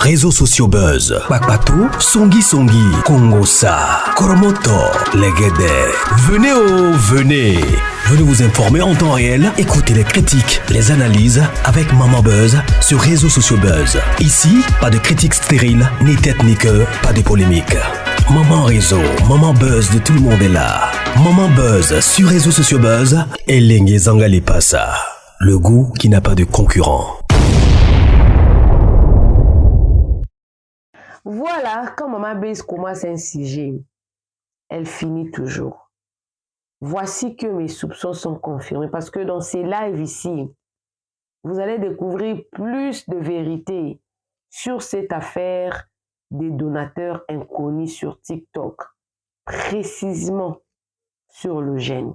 réseaux sociaux buzz. Bakpatou, Songi Songi, Kongosa, Koromoto, Legede. Venez. Venez vous informer en temps réel. Écoutez les critiques, les analyses avec Maman Buzz sur réseaux sociaux buzz. Ici, pas de critiques stériles, ni tête ni queue, pas de polémique. Maman réseau, Maman Buzz de tout le monde est là. Maman Buzz sur réseaux sociaux buzz. Et Lengue Zangali Passa. Le goût qui n'a pas de concurrent. Voilà, quand Maman Buzz commence un sujet, elle finit toujours. Voici que mes soupçons sont confirmés parce que dans ces lives ici, vous allez découvrir plus de vérité sur cette affaire des donateurs inconnus sur TikTok, précisément sur le gène.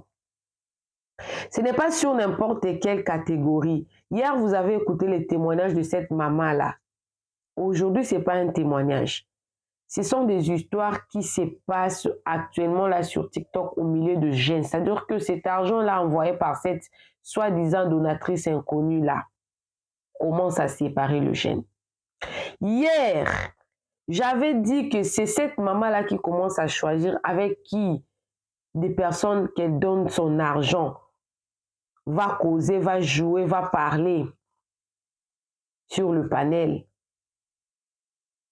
Ce n'est pas sur n'importe quelle catégorie. Hier, vous avez écouté les témoignages de cette maman-là. Aujourd'hui, ce n'est pas un témoignage. Ce sont des histoires qui se passent actuellement là sur TikTok au milieu de gènes. C'est-à-dire que cet argent-là envoyé par cette soi-disant donatrice inconnue-là commence à séparer le gène. Hier, j'avais dit que c'est cette maman-là qui commence à choisir avec qui des personnes qu'elle donne son argent va causer, va jouer, va parler sur le panel.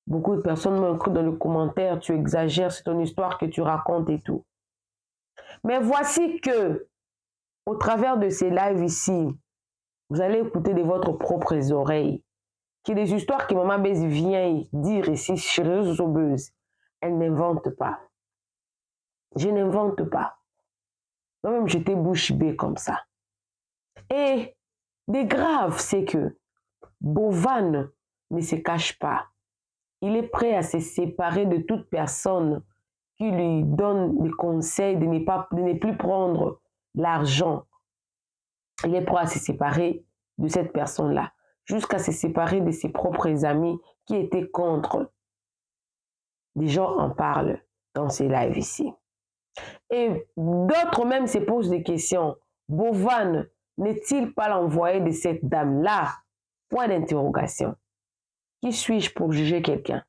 Beaucoup de personnes m'ont écrit dans les commentaires, tu exagères, c'est ton histoire que tu racontes et tout. Mais voici que, au travers de ces lives ici, vous allez écouter de votre propres oreilles que des histoires que Maman Buzz vient dire ici sur les réseaux buzz, elle n'invente pas. Je n'invente pas. Moi-même, j'étais bouche bée comme ça. Et des graves, c'est que Bovan ne se cache pas. Il est prêt à se séparer de toute personne qui lui donne des conseils de ne plus prendre l'argent. Il est prêt à se séparer de cette personne-là, jusqu'à se séparer de ses propres amis qui étaient contre. Des gens en parlent dans ces lives ici. Et d'autres même se posent des questions. Bovan n'est-il pas l'envoyé de cette dame-là? Point d'interrogation. Qui suis-je pour juger quelqu'un?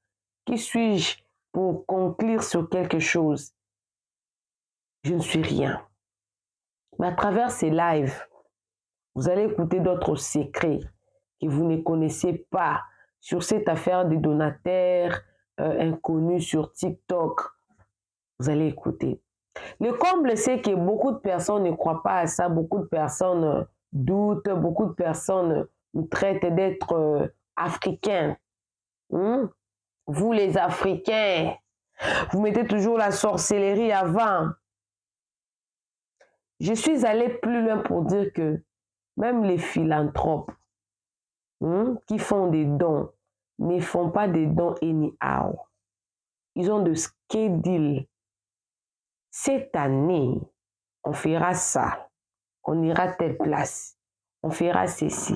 Qui suis-je pour conclure sur quelque chose? Je ne suis rien. Mais à travers ces lives, vous allez écouter d'autres secrets que vous ne connaissez pas sur cette affaire des donateurs inconnus sur TikTok. Vous allez écouter. Le comble, c'est que beaucoup de personnes ne croient pas à ça. Beaucoup de personnes doutent. Beaucoup de personnes nous traitent d'être africains. Vous les Africains, vous mettez toujours la sorcellerie avant. Je suis allé plus loin pour dire que même les philanthropes qui font des dons ne font pas des dons anyhow. Ils ont de schedule. Cette année, on fera ça. On ira à telle place. On fera ceci.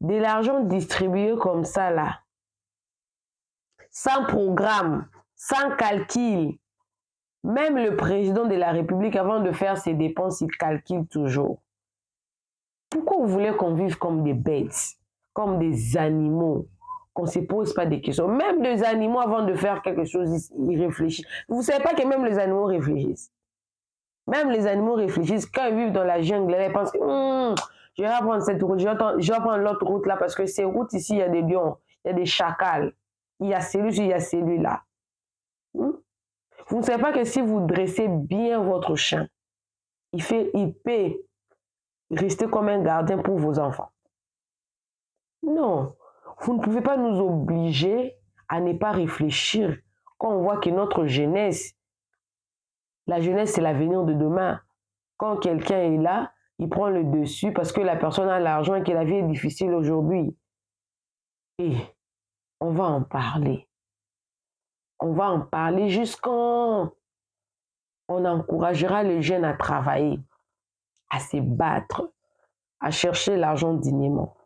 De l'argent distribué comme ça là, sans programme, sans calcul. Même le président de la République, avant de faire ses dépenses, il calcule toujours. Pourquoi vous voulez qu'on vive comme des bêtes, comme des animaux, qu'on ne se pose pas des questions? Même les animaux, avant de faire quelque chose, ils réfléchissent. Vous ne savez pas que même les animaux réfléchissent. Même les animaux réfléchissent. Quand ils vivent dans la jungle, ils pensent que je vais prendre cette route, je vais prendre l'autre route là, parce que ces routes ici, il y a des lions, il y a des chacals. Il y a celui-ci, il y a celui-là. Vous ne savez pas que si vous dressez bien votre chien, il peut rester comme un gardien pour vos enfants. Non, vous ne pouvez pas nous obliger à ne pas réfléchir quand on voit que notre jeunesse, la jeunesse c'est l'avenir de demain. Quand quelqu'un est là, il prend le dessus parce que la personne a l'argent et que la vie est difficile aujourd'hui. Et on va en parler. On va en parler jusqu'en... On encouragera les jeunes à travailler, à se battre, à chercher l'argent dignement.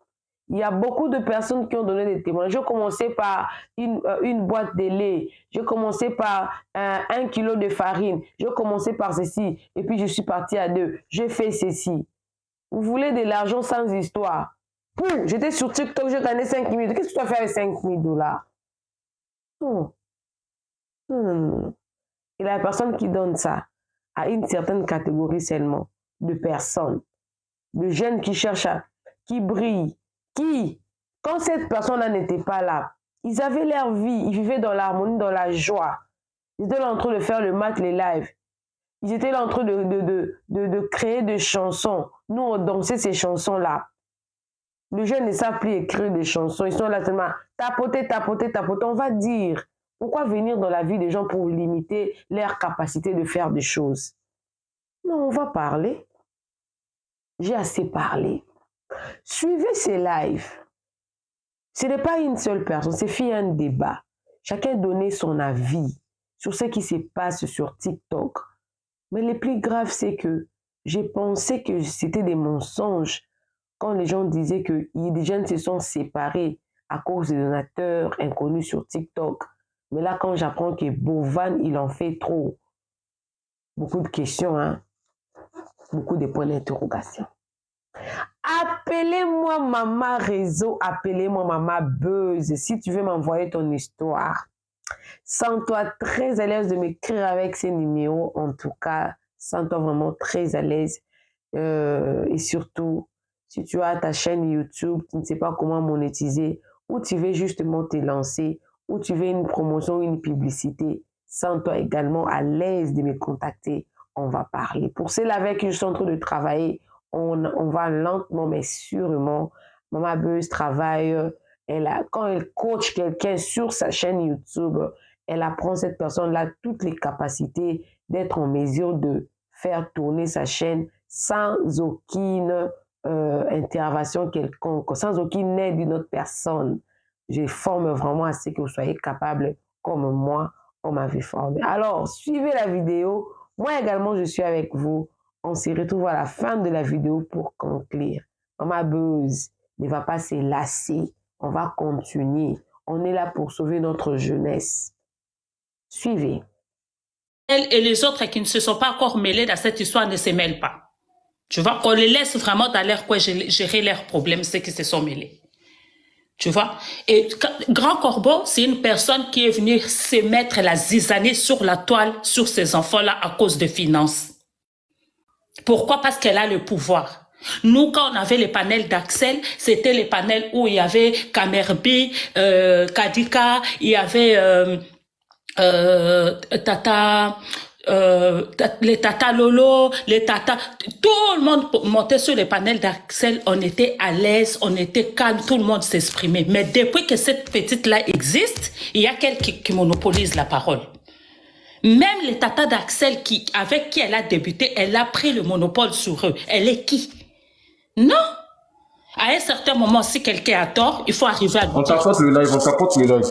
Il y a beaucoup de personnes qui ont donné des témoignages. Je commençais par une boîte de lait. Je commençais par 1 kilo de farine. Je commençais par ceci. Et puis je suis partie à 2. Je fais ceci. Vous voulez de l'argent sans histoire. J'étais sur TikTok, j'ai gagné 5 000. Qu'est-ce que tu as fait avec 5 000 $? Non. Non. Et la personne qui donne ça à une certaine catégorie seulement de personnes, de jeunes qui cherchent qui brillent, quand cette personne-là n'était pas là, ils avaient leur vie, ils vivaient dans l'harmonie, dans la joie. Ils étaient là en train de faire le match, les lives. Ils étaient là en train de créer des chansons. Nous, on dansait ces chansons-là. Les jeunes ne savent plus écrire des chansons. Ils sont là seulement tapoter. On va dire, pourquoi venir dans la vie des gens pour limiter leur capacité de faire des choses? Non, on va parler. J'ai assez parlé. Suivez ces lives. Ce n'est pas une seule personne, c'est fait un débat. Chacun donnait son avis sur ce qui se passe sur TikTok. Mais le plus grave, c'est que j'ai pensé que c'était des mensonges quand les gens disaient que des jeunes se sont séparés à cause des donateurs inconnus sur TikTok. Mais là, quand j'apprends que Bovan, il en fait trop, beaucoup de questions, hein? Beaucoup de points d'interrogation. Appelez-moi Maman Réseau, appelez-moi Maman Buzz. Si tu veux m'envoyer ton histoire, sens-toi très à l'aise de m'écrire avec ces numéros. En tout cas, sens-toi vraiment très à l'aise. Et surtout, si tu as ta chaîne YouTube, tu ne sais pas comment monétiser, ou tu veux justement te lancer, ou tu veux une promotion, une publicité, sens-toi également à l'aise de me contacter. On va parler. Pour celles avec qui je suis en train de travailler, on va lentement mais sûrement. Maman Buzz travaille. Quand elle coach quelqu'un sur sa chaîne YouTube, elle apprend cette personne-là toutes les capacités d'être en mesure de faire tourner sa chaîne sans aucune intervention quelconque, sans aucune aide d'une autre personne. Je forme vraiment à ce que vous soyez capable, comme moi, on m'avait formé. Alors, suivez la vidéo. Moi également, je suis avec vous. On se retrouve à la fin de la vidéo pour conclure. Maman Buzz ne va pas se lasser. On va continuer. On est là pour sauver notre jeunesse. Suivez. Elle et les autres qui ne se sont pas encore mêlés dans cette histoire ne se mêlent pas. Tu vois, qu'on les laisse vraiment dans leur coin gérer leurs problèmes, ceux qui se sont mêlés. Tu vois? Et Grand Corbeau, c'est une personne qui est venue se mettre la zizanie sur la toile, sur ces enfants-là, à cause de finances. Pourquoi? Parce qu'elle a le pouvoir. Nous, quand on avait les panels d'Axel, c'était les panels où il y avait Kamerbi, Kadika, il y avait les Tata Lolo, les Tata, tout le monde montait sur les panels d'Axel, on était à l'aise, on était calme, tout le monde s'exprimait. Mais depuis que cette petite-là existe, il y a quelqu'un qui monopolise la parole. Même les Tata d'Axel avec qui elle a débuté, elle a pris le monopole sur eux. Elle est qui? Non. À un certain moment, si quelqu'un a tort, il faut arriver à lui dire. On tapote le live.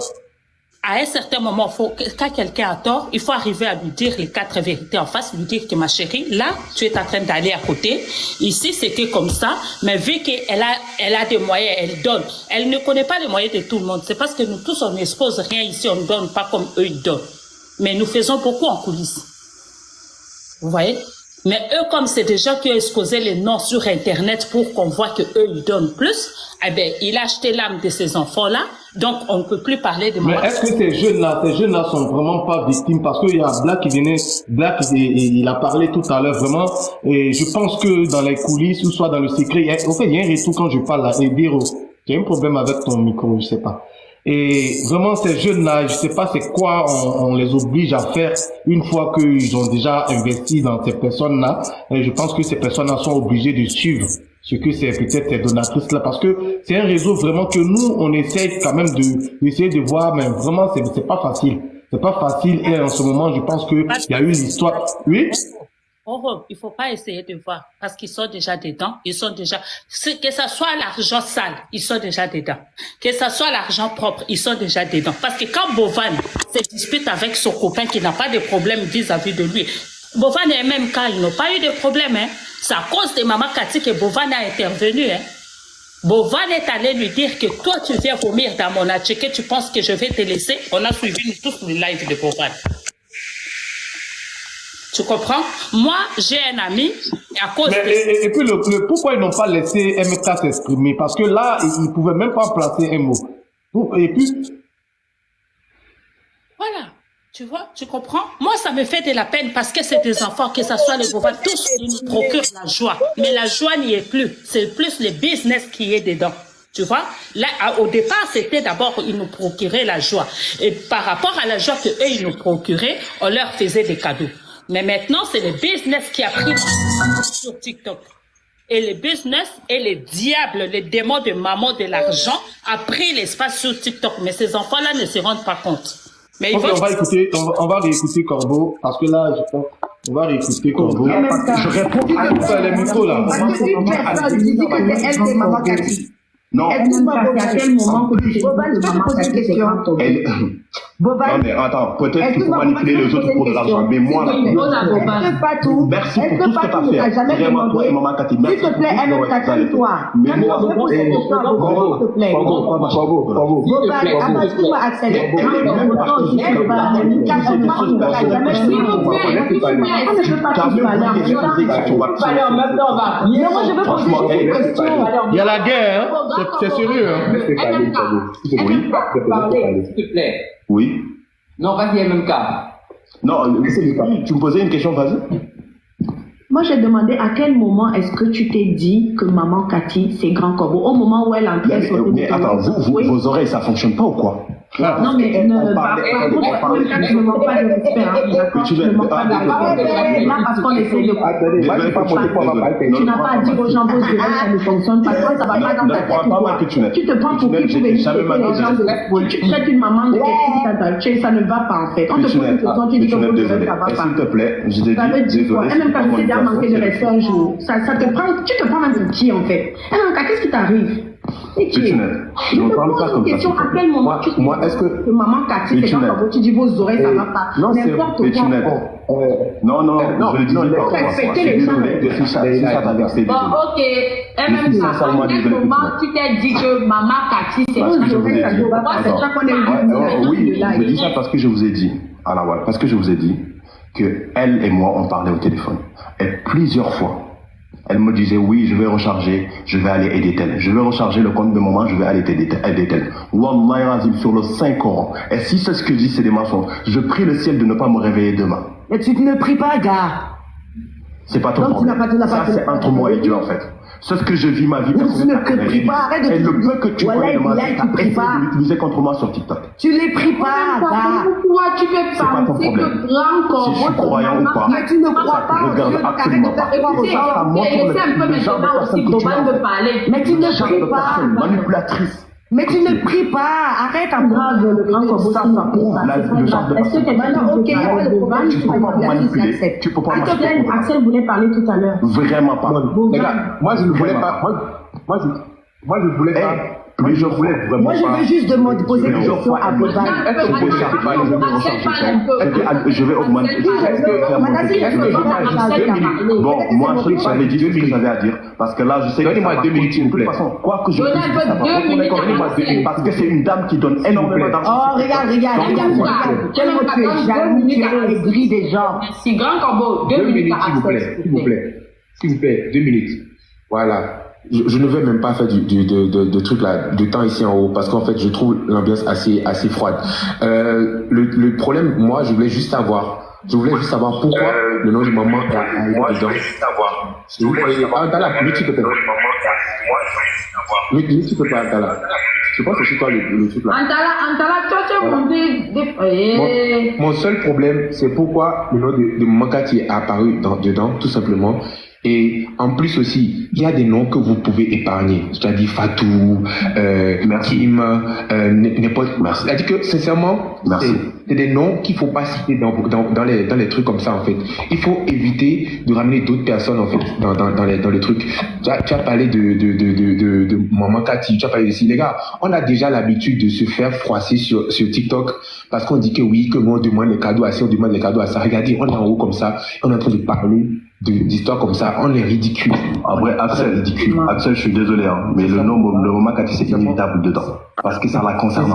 À un certain moment, quand quelqu'un a tort, il faut arriver à lui dire les 4 vérités en face, lui dire que ma chérie, là, tu es en train d'aller à côté. Ici, c'était comme ça, mais vu qu'elle a des moyens, elle donne. Elle ne connaît pas les moyens de tout le monde. C'est parce que nous tous, on n'expose rien ici, on ne donne pas comme eux, ils donnent. Mais nous faisons beaucoup en coulisses. Vous voyez? Mais eux, comme c'est des gens qui ont exposé les noms sur Internet pour qu'on voit que eux ils donnent plus, eh ben, il a acheté l'âme de ces enfants-là, donc on ne peut plus parler de moi. Mais est-ce que ces jeunes-là sont vraiment pas victimes? Parce qu'il y a Black il a parlé tout à l'heure, vraiment, et je pense que dans les coulisses, ou soit dans le secret, il y a un retour quand je parle là, et dire, j'ai un problème avec ton micro, je sais pas. Et vraiment, ces jeunes-là, je sais pas c'est quoi on les oblige à faire une fois qu'ils ont déjà investi dans ces personnes-là. Et je pense que ces personnes-là sont obligées de suivre ce que c'est peut-être ces donatrices-là. Parce que c'est un réseau vraiment que nous, on essaie quand même d'essayer de voir, mais vraiment, c'est pas facile. C'est pas facile. Et en ce moment, je pense que il y a eu l'histoire. Oui? Oh, il faut pas essayer de voir parce qu'ils sont déjà dedans, que ça soit l'argent sale, ils sont déjà dedans. Que ça soit l'argent propre, ils sont déjà dedans. Parce que quand Bovan se dispute avec son copain qui n'a pas de problème vis-à-vis de lui, Bovan et même quand ils n'ont pas eu de problème, hein. C'est à cause de Maman Cathy que Bovan a intervenu, hein. Bovan est allé lui dire que toi tu viens vomir dans mon que tu penses que je vais te laisser. On a suivi tous les lives de Bovan. Tu comprends? Moi, j'ai un ami, à cause Mais, et puis, pourquoi ils n'ont pas laissé MK s'exprimer? Parce que là, ils ne pouvaient même pas placer un mot. Et puis... Voilà. Tu vois, tu comprends? Moi, ça me fait de la peine parce que c'est des enfants, que ce soit les Bova, tous, ils nous procurent la joie. Mais la joie n'y est plus. C'est plus le business qui est dedans. Tu vois? Là, au départ, c'était d'abord, ils nous procuraient la joie. Et par rapport à la joie qu'eux, ils nous procuraient, on leur faisait des cadeaux. Mais maintenant, c'est le business qui a pris sur TikTok. Et le business et les diables, les démons de maman de l'argent a pris l'espace sur TikTok. Mais ces enfants-là ne se rendent pas compte. Mais on va réécouter Corbeau, parce que là, je pense, on va réécouter Corbeau. Je réponds à les micros là. Non. À quel moment que tu poses une question? Boban, non mais attends, peut-être qu'il faut manipuler les autres pour de l'argent, mais moi là, merci pour tout ce que tu as fait. Vraiment, toi et maman Cathy, merci. S'il te plaît, elle toi. Mais moi, il y a la guerre, c'est sérieux. S'il te plaît. Oui. Non, vas-y, MMK. Non, tu me posais une question, vas-y. Moi, j'ai demandé à quel moment est-ce que tu t'es dit que maman Cathy, c'est Grand Corbeau, au moment où elle entrait sur le mais attends, vos oreilles, ça fonctionne pas ou quoi? Non, mais ne me manque pas de respect. Je ne manque pas de respect. Là, parce qu'on essaie de... Tu n'as pas à dire aux gens vos oreilles, ça ne fonctionne pas. Toi, ça va pas dans ta tête. Tu te prends pour qui pour venir traiter les gens de... Tu traites une maman de quelqu'un qui t'a touché, ça ne va pas en fait. On te pose une question, tu dis que vos oreilles, ça va pas. S'il te plaît, je t'ai dit, désolé. Et même quand tu t'es déjà manqué de respect un jour, tu te prends même pour qui en fait? Qu'est-ce qui t'arrive? Je me parle pas comme ça. À quel moment tu est-ce que maman Cathy, c'est quand tu dis vos oreilles, ça va pas. Non, c'est n'importe quoi. Non, je le dis pas. Respectez les gens. Bon, ok. Et même ça, à quel moment tu t'es dit que maman Cathy, c'est vos oreilles, ça va pas. C'est ça qu'on est. Oui, je dis ça parce que je vous ai dit. Alors, parce que je vous ai dit que elle et moi, on parlait au téléphone. Et plusieurs fois. Elle me disait, oui, je vais recharger, je vais aller aider tel. Je vais recharger le compte de maman, je vais aller aider tel. Wallah Azim sur le Saint-Coran. Et si c'est ce que je dis, c'est des mensonges. Je prie le ciel de ne pas me réveiller demain. Mais tu ne pries pas, gars. C'est pas ton problème. Ça, c'est entre moi et Dieu, en fait. C'est ce que je vis ma vie. Tu ne pries pas, arrête de et le peu que tu connais de ma vie, tu pries pas. De l'utiliser contre moi sur TikTok. Tu les pries pas, gars. Pourquoi tu peux penser que Grand Corbeau... Si je suis croyant ou pas, mais tu ne crois pas. Ça regarde absolument pas. Ça montre le genre de personne que tu es. Mais tu ne pries pas. Manipulatrice. Mais tu ne pries pas, arrête à prendre le Grand Corbeau. Ça prouve le genre de personne. Tu peux pas manipuler. Tu peux pas manipuler. Axel voulait parler tout à l'heure. Vraiment pas. Moi je ne voulais pas. Moi je voulais pas. Mais je voulais vraiment. Moi, je veux juste poser une question à Boban. Est-ce que je vais augmenter? Bon, moi, j'avais dit ce que j'avais à dire. Parce que là, je sais que. Donnez-moi 2 minutes, s'il vous plaît. De toute façon, quoi que je dise, parce que c'est une dame qui donne énormément d'argent. Oh, regarde. Quel mot tu es jaloux, tu es aigri des gens. Si Grand Corbeau, 2 minutes, s'il vous plaît, 2 minutes. Voilà. Je ne vais même pas faire de truc là, de temps ici en haut, parce qu'en fait, je trouve l'ambiance assez froide. Le problème, moi, je voulais juste savoir pourquoi le nom de maman est dedans. S'il vous plaît, Antala, lui, tu peux pas. Lui, tu peux pas, Antala. Je pense que c'est toi le truc là. Antala, toi, tu as monté mon seul problème, c'est pourquoi le nom de maman Cathy est apparu dedans, tout simplement. Et en plus aussi, il y a des noms que vous pouvez épargner. C'est-à-dire Fatou, Kim, n'importe. C'est-à-dire que, sincèrement, c'est des noms qu'il ne faut pas citer dans les trucs comme ça, en fait. Il faut éviter de ramener d'autres personnes, en fait, dans les trucs. Tu as parlé de Maman Cathy, tu as parlé de si. Les gars, on a déjà l'habitude de se faire froisser sur TikTok parce qu'on dit que oui, que nous, on demande les cadeaux à ça, on demande les cadeaux à ça. Regardez, on est en haut comme ça, on est en train de parler d'histoires comme ça. on est ridicule. En vrai, Axel, je suis désolé, hein, mais le moment Cathy, c'est inévitable dedans. Parce que ça la concerne.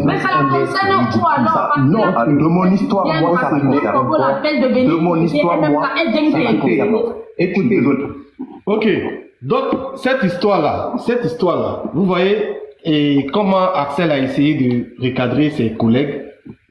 Mais ça la concerne quoi alors? Non, de mon histoire, moi, ça la concerne. De mon histoire, moi, ça la concerne. Écoutez, Ok, donc cette histoire-là, vous voyez et comment Axel a essayé de recadrer ses collègues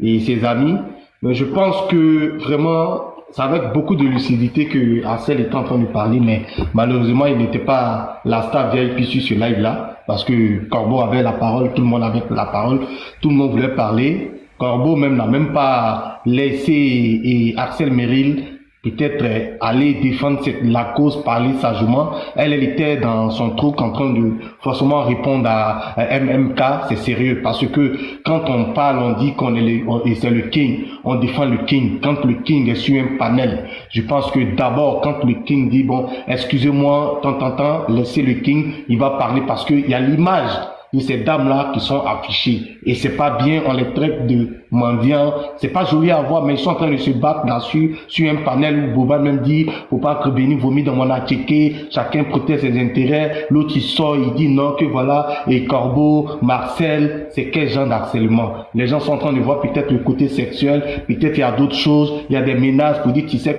et ses amis, mais je pense que vraiment, c'est avec beaucoup de lucidité que Axel était en train de parler, mais malheureusement, il n'était pas la star VIP sur ce live-là, parce que Corbeau avait la parole, tout le monde avait la parole, tout le monde voulait parler. Corbeau même n'a même pas laissé et Axel Merrill peut-être aller défendre la cause, parler sagement. Elle était dans son truc en train de forcément répondre à MMK. C'est sérieux parce que quand on parle, on dit qu'on est c'est le king, on défend le king. Quand le king est sur un panel, je pense que d'abord quand le king dit bon, excusez-moi, tant, laissez le king, il va parler parce qu'il y a l'image de ces dames-là qui sont affichées. Et c'est pas bien, on les traite de mendiants. C'est pas joli à voir, mais ils sont en train de se battre là-dessus, sur un panel où Boba même dit, faut pas que Béni vomit dans mon attiqué, chacun protège ses intérêts. L'autre, il sort, il dit non, que voilà, et Corbeau, Marcel, c'est quel genre d'harcèlement? Les gens sont en train de voir peut-être le côté sexuel, peut-être il y a d'autres choses, il y a des menaces pour dire, tu sais,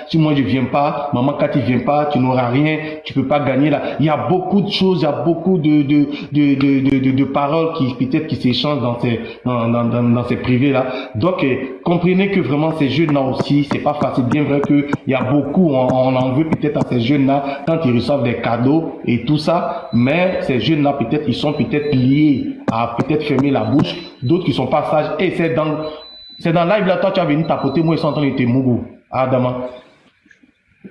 si moi je viens pas, maman Cathy vient pas, tu n'auras rien, tu peux pas gagner là. Il y a beaucoup de choses, il y a beaucoup de paroles qui peut-être qui s'échangent dans ces privés là. Donc comprenez que vraiment ces jeunes là aussi, c'est pas facile. Bien vrai que il y a beaucoup, on en veut peut-être à ces jeunes là quand ils reçoivent des cadeaux et tout ça, mais ces jeunes là peut-être ils sont peut-être liés à peut-être fermer la bouche, d'autres qui sont pas sages et c'est dans live là, toi tu as venu tapoter, moi ils sont en train de te mougou. Adama.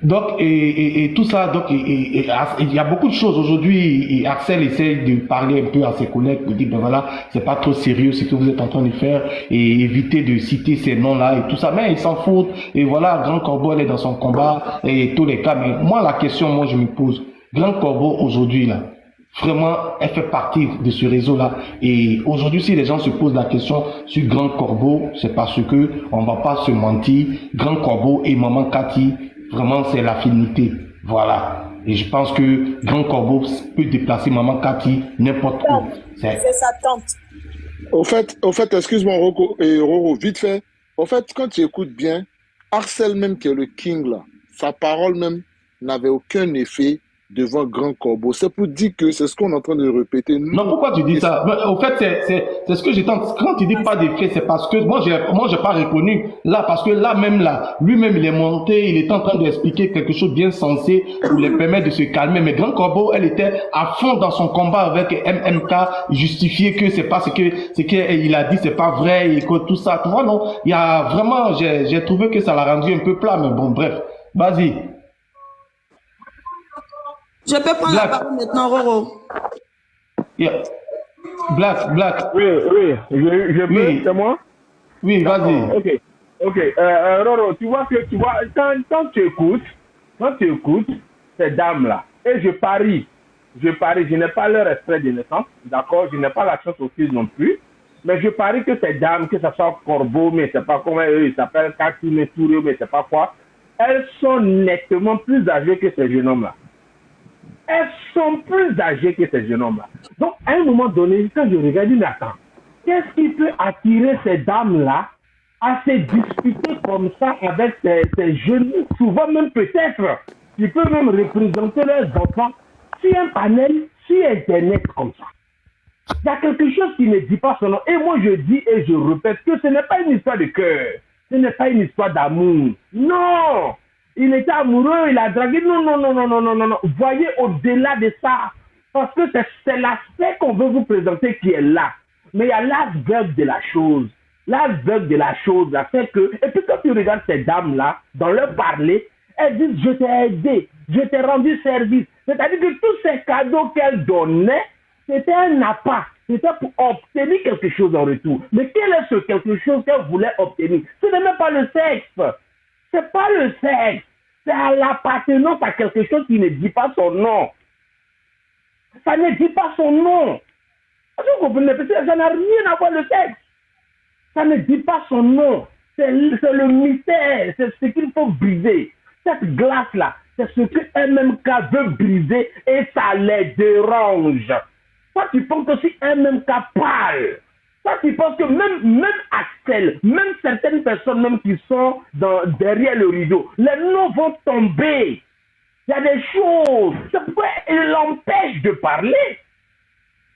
Donc, et tout ça, donc, il y a beaucoup de choses aujourd'hui. Et Axel essaie de parler un peu à ses collègues pour dire, ben voilà, c'est pas trop sérieux ce que vous êtes en train de faire et éviter de citer ces noms-là et tout ça. Mais ils s'en foutent. Et voilà, Grand Corbeau, elle est dans son combat et tous les cas. Mais moi, la question, moi, je me pose, Grand Corbeau aujourd'hui, là, vraiment, elle fait partie de ce réseau-là. Et aujourd'hui, si les gens se posent la question sur Grand Corbeau, c'est parce que on va pas se mentir. Grand Corbeau et Maman Cathy, vraiment, c'est l'affinité. Voilà. Et je pense que Grand Corbeau peut déplacer Maman Cathy n'importe où. C'est sa tante. Au fait, excuse-moi, Roro, vite fait. Au fait, quand tu écoutes bien, Axel même qui est le king là, sa parole même n'avait aucun effet devant Grand Corbeau. C'est pour dire que c'est ce qu'on est en train de répéter. Nous, non, pourquoi tu dis ça? Au fait, c'est ce que j'ai tenté. Quand tu dis pas d'effet, c'est parce que moi, j'ai pas reconnu. Là, parce que là, même là, lui-même, il est monté, il est en train d'expliquer quelque chose de bien sensé pour les permettre de se calmer. Mais Grand Corbeau, elle était à fond dans son combat avec MMK, justifier que c'est pas ce qu'il a dit, c'est pas vrai, et que tout ça. Tu vois, non? Il y a vraiment, j'ai trouvé que ça l'a rendu un peu plat, mais bon, bref. Vas-y. Je peux prendre la parole maintenant, Roro. Yeah. Black. Oui, je peux, c'est moi? Oui, vas-y. Ok. Roro, tu vois, quand tu écoutes ces dames-là, et je parie, je n'ai pas leur extrait de naissance, d'accord, je n'ai pas la chance aussi non plus, mais je parie que ces dames, que ce soit Corbeau, mais c'est pas comment eux, ils s'appellent Cathy, Touré, mais c'est pas quoi, elles sont nettement plus âgées que ces jeunes hommes-là. Elles sont plus âgées que ces jeunes hommes-là. Donc, à un moment donné, quand je regarde, je dis, mais attends, qu'est-ce qui peut attirer ces dames-là à se disputer comme ça avec ces jeunes, souvent même peut-être, qui peuvent même représenter leurs enfants sur un panel, sur Internet comme ça. Il y a quelque chose qui ne dit pas son nom. Et moi, je dis et je répète que ce n'est pas une histoire de cœur. Ce n'est pas une histoire d'amour. Non! Il était amoureux, il a dragué. Non. Voyez au-delà de ça. Parce que c'est l'aspect qu'on veut vous présenter qui est là. Mais il y a l'iceberg de la chose. L'iceberg de la chose, là, c'est que... Et puis quand tu regardes ces dames-là, dans leur parler, elles disent « je t'ai aidé, je t'ai rendu service ». C'est-à-dire que tous ces cadeaux qu'elles donnaient, c'était un appât. C'était pour obtenir quelque chose en retour. Mais quel est ce quelque chose qu'elles voulaient obtenir? Ce n'est même pas le sexe. C'est pas le sexe. C'est à l'appartenance à quelque chose qui ne dit pas son nom. Ça ne dit pas son nom. Vous comprenez? Ça n'a rien à voir le sexe. Ça ne dit pas son nom. C'est le mystère, c'est ce qu'il faut briser. Cette glace-là, c'est ce que MMK veut briser et ça les dérange. Toi, tu penses que si MMK parle, toi, tu penses que même Axel, même certaines personnes même qui sont derrière le rideau, les noms vont tomber. Il y a des choses. C'est pourquoi il l'empêche de parler.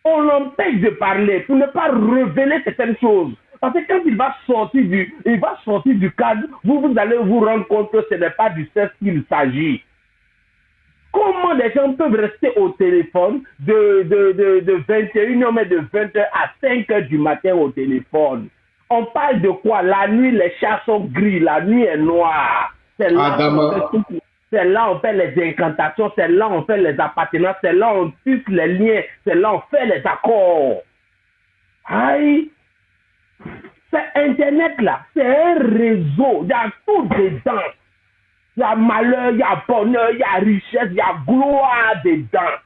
On l'empêche de parler pour ne pas révéler certaines choses. Parce que quand il va sortir du cadre, vous allez vous rendre compte que ce n'est pas du sexe qu'il s'agit. Comment des gens peuvent rester au téléphone de 21h, mais de 20h à 5h du matin au téléphone? On parle de quoi? La nuit, les chats sont gris, la nuit est noire. C'est là on fait les incantations, c'est là on fait les appartenances, c'est là on tisse les liens, c'est là on fait les accords. Aïe! C'est Internet là, c'est un réseau, il y a tout dedans. Il y a malheur, il y a bonheur, il y a richesse, il y a gloire dedans.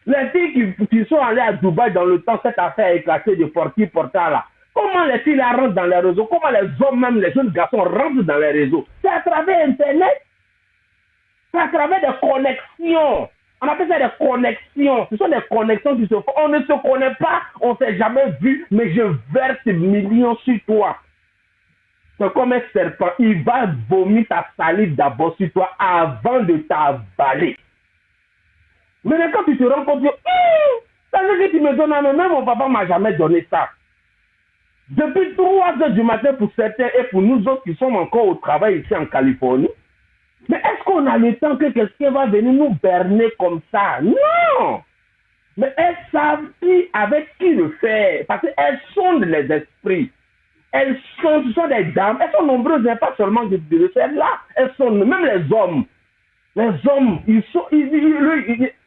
Les filles qui sont allées à Dubaï dans le temps, cette affaire éclatée de Forti Portal là, comment les filles là rentrent dans les réseaux, comment les hommes, même les jeunes garçons rentrent dans les réseaux? C'est à travers Internet, c'est à travers des connexions. On appelle ça des connexions. Ce sont des connexions qui se font. On ne se connaît pas, on ne s'est jamais vu, mais je verse millions sur toi. C'est comme un serpent. Il va vomir ta salive d'abord sur toi avant de t'avaler. Mais quand tu te rends compte que ça veut dire que tu me donnes, même mon papa ne m'a jamais donné ça. Depuis 3h du matin pour certains et pour nous autres qui sommes encore au travail ici en Californie, mais est-ce qu'on a le temps que quelqu'un va venir nous berner comme ça? Non! Mais elles savent avec qui le faire. Parce qu'elles sondent les esprits. Ce sont des dames. Elles sont nombreuses, mais pas seulement de celles-là. Elles sont même les hommes. Les hommes,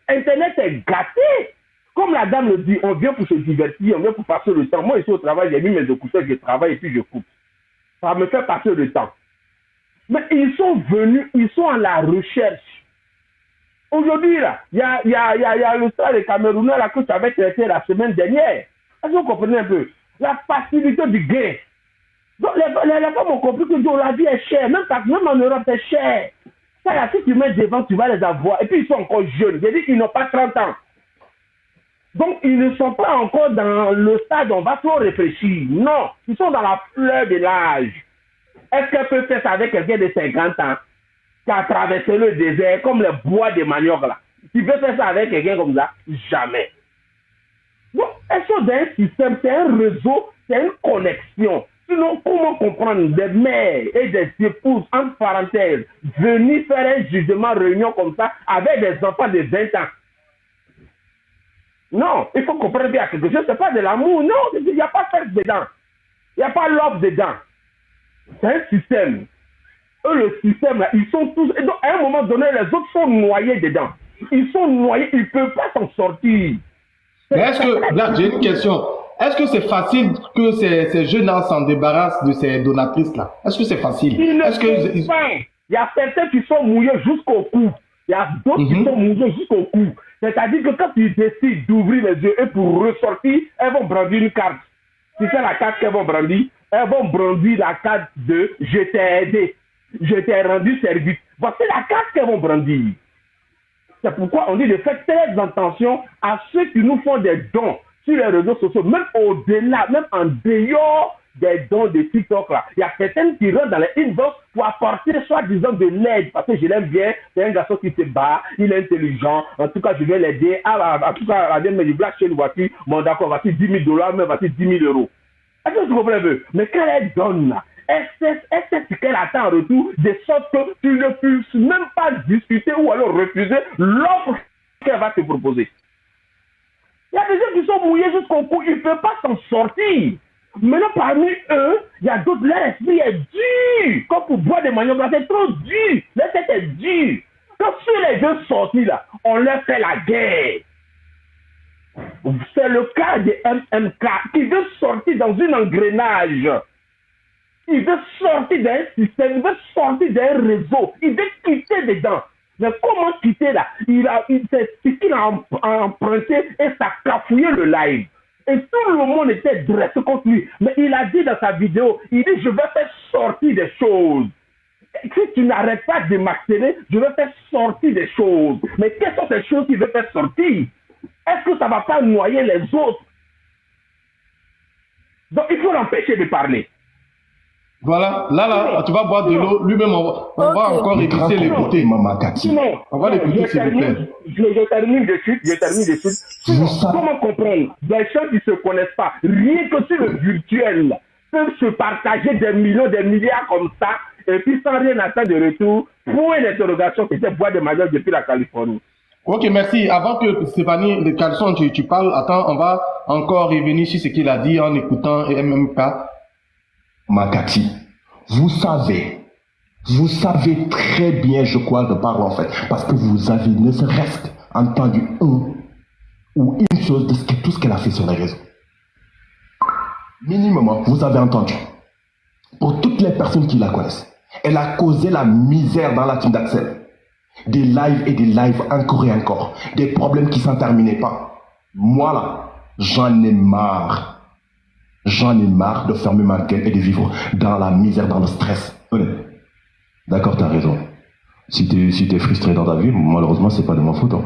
Internet est gâté. Comme la dame le dit, on vient pour se divertir, on vient pour passer le temps. Moi, ici au travail, j'ai mis mes écouteurs, je travaille et puis je coupe. Ça me fait passer le temps. Mais ils sont venus, ils sont à la recherche. Aujourd'hui, là, il y a le stade des Camerounais là, que tu avais traité la semaine dernière. Est-ce que vous comprenez un peu? La facilité du gain. Donc, les femmes ont compris que la vie est chère. Même en Europe, c'est cher. Ça, là, si tu mets devant, tu vas les avoir. Et puis, ils sont encore jeunes. J'ai dit qu'ils n'ont pas 30 ans. Donc, ils ne sont pas encore dans le stade où on va trop réfléchir. Non, ils sont dans la fleur de l'âge. Est-ce qu'elle peut faire ça avec quelqu'un de 50 ans qui a traversé le désert comme le bois de manioc là? Tu peux faire ça avec quelqu'un comme ça? Jamais. Donc, elles sont dans un système, c'est un réseau, c'est une connexion. Sinon, comment comprendre des mères et des épouses, entre parenthèses, venir faire un jugement réunion comme ça avec des enfants de 20 ans? Non, il faut comprendre qu'il y a quelque chose, c'est pas de l'amour, non, il n'y a pas de sexe dedans. Il n'y a pas l'offre dedans. C'est un système. Eux, le système, là, ils sont tous... Et donc, à un moment donné, les autres sont noyés dedans. Ils sont noyés, ils ne peuvent pas s'en sortir. Mais est-ce que... Là, j'ai une question. Est-ce que c'est facile que ces jeunes-là s'en débarrassent de ces donatrices-là? Est-ce que c'est facile? Il y a certains qui sont mouillés jusqu'au cou. Il y a d'autres qui sont mouillés jusqu'au cou. C'est-à-dire que quand ils décident d'ouvrir les yeux et pour ressortir, elles vont brandir une carte. Si c'est la carte qu'elles vont brandir, elles vont brandir la carte de « je t'ai aidé, je t'ai rendu service ». Voici la carte qu'elles vont brandir. C'est pourquoi on dit de faire très attention à ceux qui nous font des dons sur les réseaux sociaux, même au-delà, même en dehors des dons de TikTok là. Il y a certaines qui rentrent dans les inbox pour apporter soi-disant de l'aide, parce que je l'aime bien, c'est un garçon qui se bat, il est intelligent, en tout cas je vais l'aider, en tout cas elle vient me dire, black chez une voiture, bon d'accord, voici $10,000, mais voici 10 000 €. Est-ce que tu comprends un peu? Mais quand elle donne là, elle sait ce qu'elle attend en retour, de sorte que tu ne puisses même pas discuter ou alors refuser l'offre qu'elle va te proposer. Il y a des gens qui sont mouillés jusqu'au cou, ils ne peuvent pas s'en sortir. Maintenant, parmi eux, il y a d'autres, leur esprit est dur. Comme pour boire des manioc, c'est trop dur. Leur tête est dur. Quand sur les deux sortis là, on leur fait la guerre. C'est le cas de MMK qui veut sortir dans un engrenage. Il veut sortir d'un système, il veut sortir d'un réseau. Il veut quitter dedans. Mais comment quitter là? C'est ce qu'il a emprunté et ça a cafouillé le live. Et tout le monde était dressé contre lui. Mais il a dit dans sa vidéo, il dit, je vais faire sortir des choses. Si tu n'arrêtes pas de m'accélérer, je vais faire sortir des choses. Mais quelles sont ces choses qu'il veut faire sortir? Est-ce que ça ne va pas noyer les autres? Donc il faut l'empêcher de parler. Voilà, là, tu vas boire de l'eau. Lui-même, on va encore écouter l'écouter, Maman Cathy. On va l'écouter, s'il vous plaît. Je termine de suite. Sinon, comment comprendre? Des gens qui ne se connaissent pas, rien que sur le virtuel, peuvent se partager des millions, des milliards comme ça, et puis sans rien attendre de retour, point d'interrogation, c'était bois de majeur depuis la Californie. Ok, merci. Avant que Stéphanie de Caleçon, tu parles, attends, on va encore revenir sur ce qu'il a dit en écoutant MMK. Makati, vous savez très bien, je crois, de parler en fait, parce que vous avez ne serait-ce entendu une chose de tout ce qu'elle a fait sur les réseaux. Minimum, vous avez entendu. Pour toutes les personnes qui la connaissent, elle a causé la misère dans la team d'Axel. Des lives et des lives encore et encore. Des problèmes qui s'en terminaient pas. Moi là, j'en ai marre. J'en ai marre de fermer ma gueule et de vivre dans la misère, dans le stress. D'accord, t'as raison. Si t'es frustré dans ta vie, malheureusement, c'est pas de ma faute. Hein.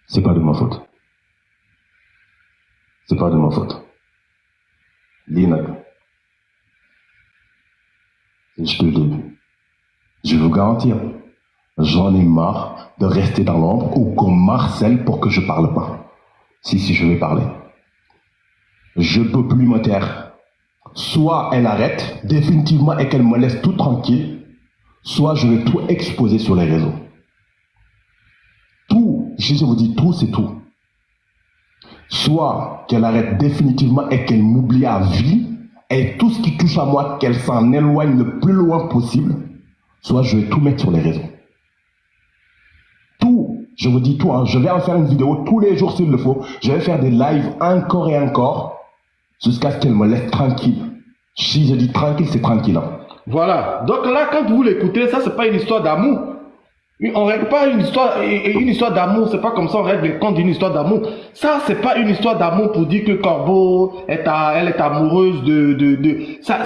C'est pas de ma faute. C'est pas de ma faute. Lina, je vous garantis, j'en ai marre de rester dans l'ombre ou qu'on m'harcèle pour que je parle pas. Si je vais parler. Je peux plus me taire. Soit elle arrête définitivement et qu'elle me laisse tout tranquille, soit je vais tout exposer sur les réseaux. Tout, je vous dis tout, c'est tout. Soit qu'elle arrête définitivement et qu'elle m'oublie à vie, et tout ce qui touche à moi, qu'elle s'en éloigne le plus loin possible, soit je vais tout mettre sur les réseaux. Tout, je vous dis tout, hein, je vais en faire une vidéo tous les jours s'il le faut, je vais faire des lives encore et encore, jusqu'à ce qu'elle me laisse tranquille. Si je dis tranquille, c'est tranquille. Hein. Voilà, donc là, quand vous l'écoutez, ça c'est pas une histoire d'amour. On règle pas une histoire d'amour, c'est pas comme ça on règle le compte d'une histoire d'amour. Ça, c'est pas une histoire d'amour pour dire que Corbeau elle est amoureuse ça,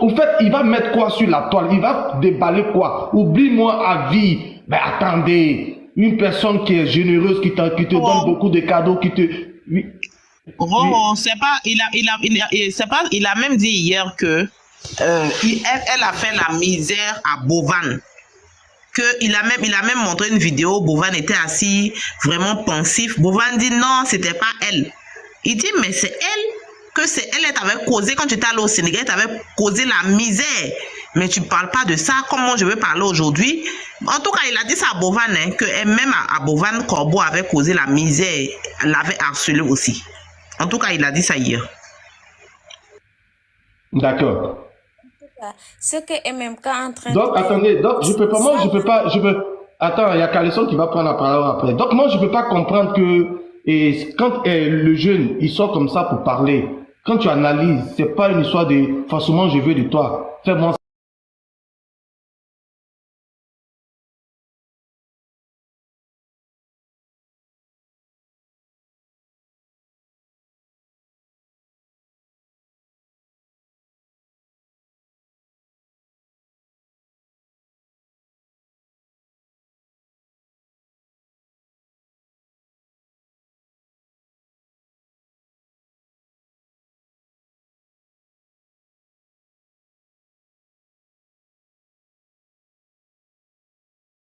au fait, il va mettre quoi sur la toile? Il va déballer quoi? Oublie-moi à vie. Mais attendez, une personne qui est généreuse, qui te donne beaucoup de cadeaux, qui te... Oui. C'est pas, il a même dit hier que elle a fait la misère à Bovan. Il a même montré une vidéo, Bovan était assis, vraiment pensif. Bovan dit non, c'était pas elle. Il dit, mais c'est elle, elle t'avait causé, quand tu étais allé au Sénégal, elle t'avait causé la misère. Mais tu parles pas de ça, comment je veux parler aujourd'hui? En tout cas, il a dit ça à Bovan, hein, que même à Bovan, Corbeau avait causé la misère, elle l'avait harcelé aussi. En tout cas, il a dit ça hier. D'accord. Ce que MMK est en train donc, attendez, donc, attends, il y a Caleçon qui va prendre la parole après. Donc, moi, je peux pas comprendre que, quand le jeune, il sort comme ça pour parler, quand tu analyses, c'est pas une histoire de, forcément, je veux de toi, fais-moi